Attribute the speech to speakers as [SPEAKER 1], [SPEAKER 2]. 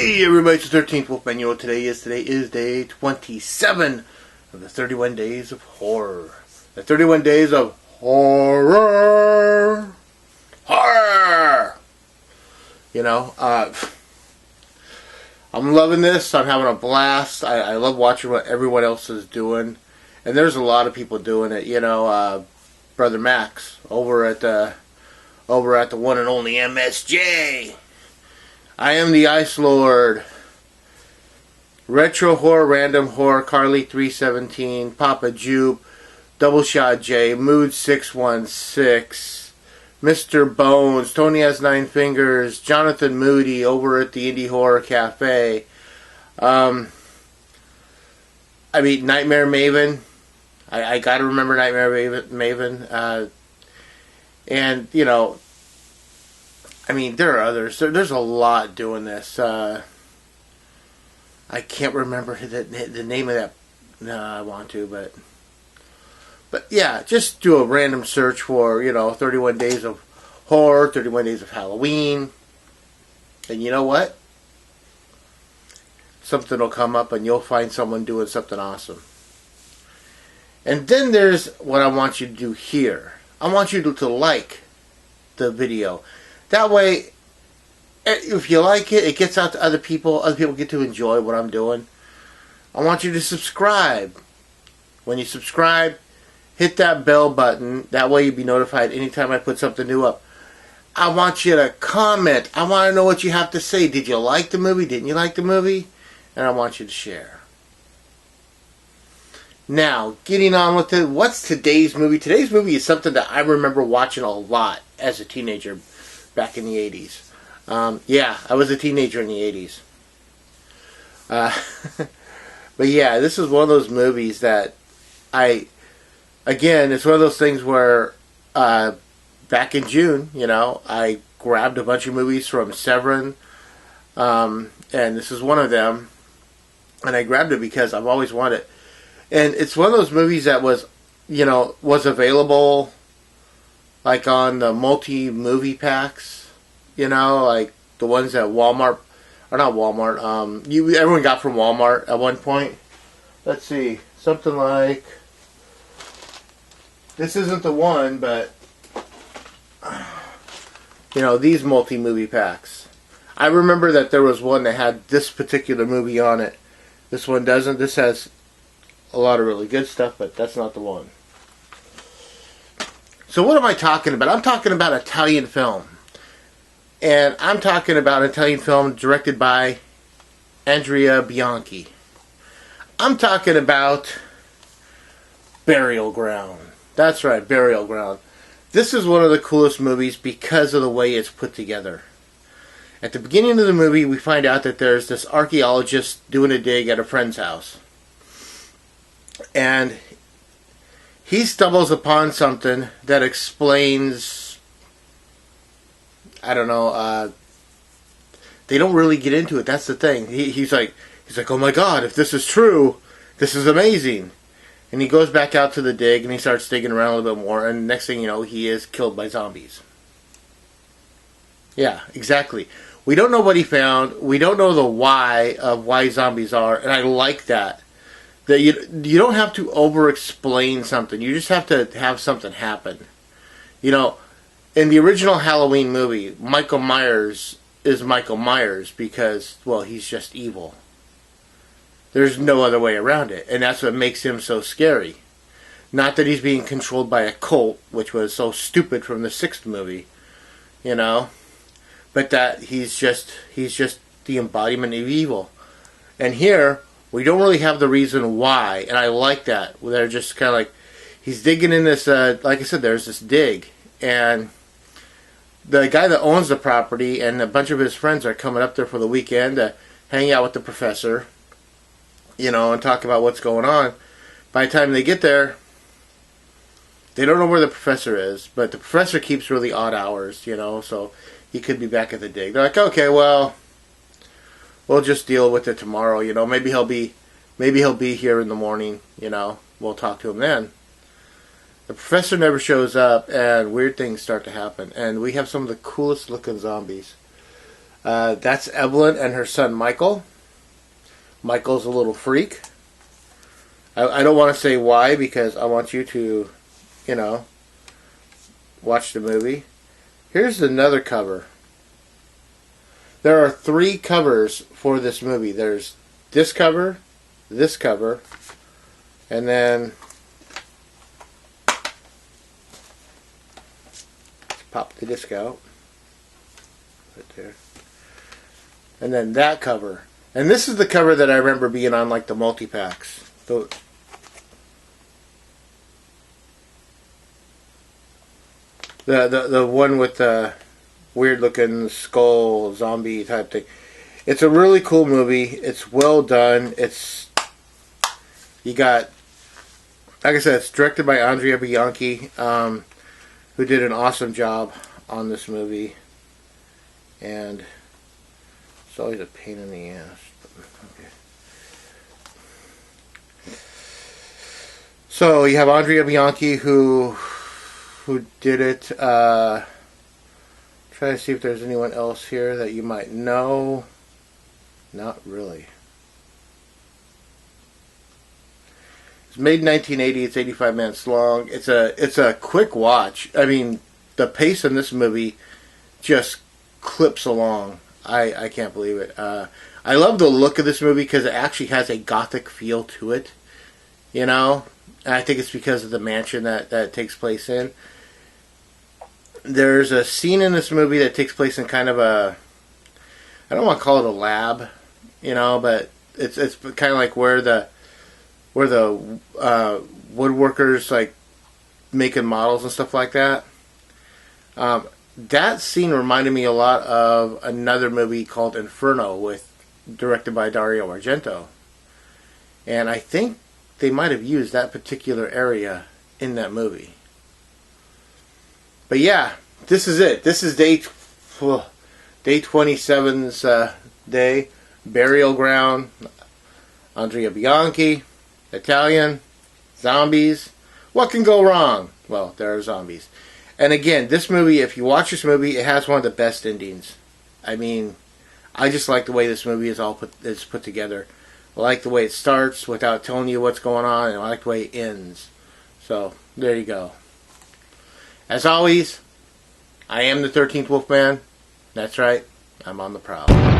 [SPEAKER 1] Hey everybody, it's the 13th Wolfman. You know what today is? Today is day 27 of the 31 Days of Horror. The 31 Days of Horror. Horror! You know, I'm loving this. I'm having a blast. I love watching what everyone else is doing. And there's a lot of people doing it. You know, Brother Max over at the one and only MSJ. I am the Ice Lord. Retro Horror, Random Horror, Carly 317, Papa Jupe, Double Shot J, Mood 616, Mr. Bones, Tony Has Nine Fingers, Jonathan Moody over at the Indie Horror Cafe. Nightmare Maven. I gotta remember Nightmare Maven. And, you know, there are others. There's a lot doing this. I can't remember the name of that. No, I want to, but yeah, just do a random search for 31 Days of Horror, 31 Days of Halloween, and you know what? Something will come up, and you'll find someone doing something awesome. And then there's what I want you to do here. I want you to like the video. That way, if you like it, it gets out to other people. Other people get to enjoy what I'm doing. I want you to subscribe. When you subscribe, hit that bell button. That way you'll be notified anytime I put something new up. I want you to comment. I want to know what you have to say. Did you like the movie? Didn't you like the movie? And I want you to share. Now, getting on with it. What's today's movie? Today's movie is something that I remember watching a lot as a teenager. Back in the 80s. Yeah, I was a teenager in the 80s. But yeah, this is one of those movies that it's one of those things where back in June, I grabbed a bunch of movies from Severin, and this is one of them, and I grabbed it because I've always wanted it. And it's one of those movies that was available like on the multi-movie packs, like the ones that Walmart, or not Walmart, everyone got from Walmart at one point. Let's see, something like, this isn't the one, but, these multi-movie packs. I remember that there was one that had this particular movie on it. This one doesn't. This has a lot of really good stuff, but that's not the one. So what am I talking about? I'm talking about Italian film. And I'm talking about an Italian film directed by Andrea Bianchi. I'm talking about Burial Ground. That's right, Burial Ground. This is one of the coolest movies because of the way it's put together. At the beginning of the movie, we find out that there's this archaeologist doing a dig at a friend's house. And he stumbles upon something that explains, I don't know, they don't really get into it. That's the thing. He's like, oh my God, if this is true, this is amazing. And he goes back out to the dig and he starts digging around a little bit more, and next thing you know, he is killed by zombies. Yeah, exactly. We don't know what he found. We don't know the why of why zombies are, and I like that. That you don't have to over-explain something. You just have to have something happen. In the original Halloween movie, Michael Myers is Michael Myers because, well, he's just evil. There's no other way around it. And that's what makes him so scary. Not that he's being controlled by a cult, which was so stupid from the 6th movie. But that he's just the embodiment of evil. And here, we don't really have the reason why, and I like that. They're just kind of like, he's digging in this, like I said, there's this dig, and the guy that owns the property and a bunch of his friends are coming up there for the weekend to hang out with the professor, and talk about what's going on. By the time they get there, they don't know where the professor is, but the professor keeps really odd hours, so he could be back at the dig. They're like, okay, well, we'll just deal with it tomorrow, Maybe he'll be here in the morning, We'll talk to him then. The professor never shows up, and weird things start to happen. And we have some of the coolest looking zombies. That's Evelyn and her son Michael. Michael's a little freak. I don't want to say why because I want you to, watch the movie. Here's another cover. There are 3 covers for this movie. There's this cover, and then let's pop the disc out. Right there. And then that cover. And this is the cover that I remember being on like the multi-packs. The one with the weird looking skull zombie type thing. It's a really cool movie. It's well done. You got, like I said, it's directed by Andrea Bianchi, who did an awesome job on this movie. And it's always a pain in the ass. Okay. So you have Andrea Bianchi who did it. Try to see if there's anyone else here that you might know. Not really. It's made in 1980. It's 85 minutes long. It's a quick watch. I mean, the pace in this movie just clips along. I can't believe it. I love the look of this movie because it actually has a gothic feel to it. And I think it's because of the mansion that it takes place in. There's a scene in this movie that takes place in kind of a, I don't want to call it a lab, but it's kind of like where the woodworkers like making models and stuff like that. That scene reminded me a lot of another movie called Inferno, directed by Dario Argento, and I think they might have used that particular area in that movie. But yeah, this is it. This is day 27's day. Burial ground. Andrea Bianchi. Italian. Zombies. What can go wrong? Well, there are zombies. And again, this movie, if you watch this movie, it has one of the best endings. I mean, I just like the way this movie is put together. I like the way it starts without telling you what's going on, and I like the way it ends. So, there you go. As always, I am the 13th Wolfman. That's right, I'm on the prowl.